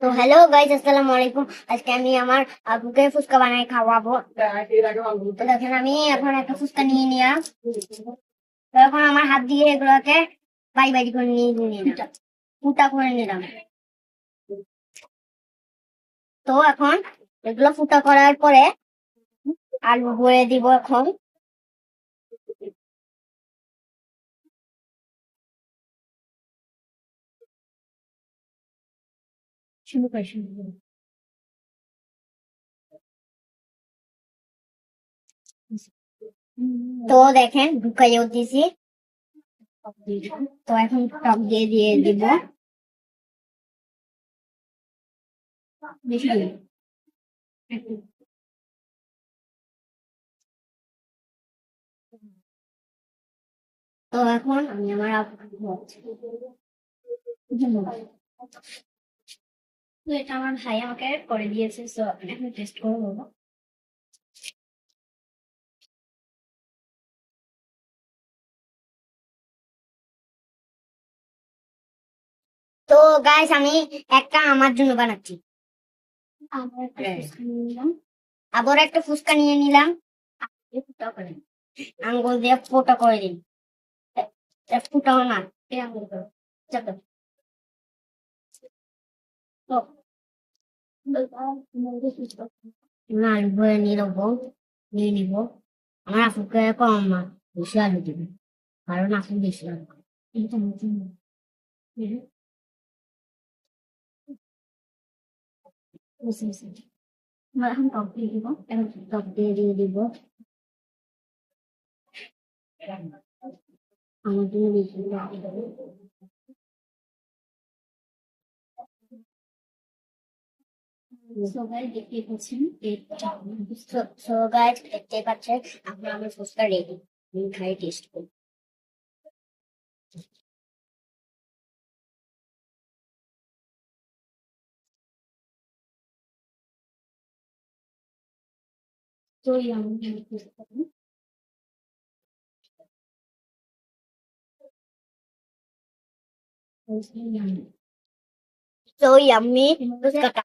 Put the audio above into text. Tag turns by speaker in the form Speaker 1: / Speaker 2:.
Speaker 1: তো hello guys, আসসালামু আলাইকুম। আজকে আমি আমার আব্বুকে ফুচকা বানাই খাওয়াবো। তো দেখেন, আমি এখন একটা ফুচকা নিয়ে নিলাম। তো এখন আমার হাত দিয়ে এগুলোকে বাই বাই করে নিয়ে নিলাম, ফুটা করে নিলাম। তো এখন এগুলো ফুটা করার পরে আলু ভরে দিব এখন। শুরু করে শুরু করে। তো দেখেন ঢুকাইও দিছি। তো এখন টক দিয়ে দিয়ে দিব। বেশি দিই। তো এখন আমি আমার তো এটা আমার ভাই আমাকে করে দিয়েছে, সো আমি এখন টেস্ট করে বলবো। তো গাইস, আমি একটা আমার জন্য বানাচ্ছি। আবার একটা ফুচকা নিয়ে নিলাম। আবার একটা ফুচকা নিয়ে নিলাম। ফুটা করে আঙ্গুল দিয়ে ফুটা করে দিন। ফুটাও না, এই আঙ্গুল করো। চাপো। তো না, আলু ভরে নিয়ে নেবো, নিয়ে নিবো। আমার আপুকে কম বেশি আলু দিবে, কারণ আপু বেশি আলু খায়। এটা আমার জন্য। হুম, বুঝছি, বুঝছি। আমরা এখন টক দিয়ে দিব, এখন টক দিয়ে দিয়ে দিব। আমার জন্য বেশি টক দেবো। সো গাইস, দেখতেই পাচ্ছেন সো গাইস, দেখতেই পাচ্ছেন আমরা আমার ফুচকা রেডি। আমি খাই, টেস্ট করি। তো আমি ফুচকা so yummy. ফুচকাটা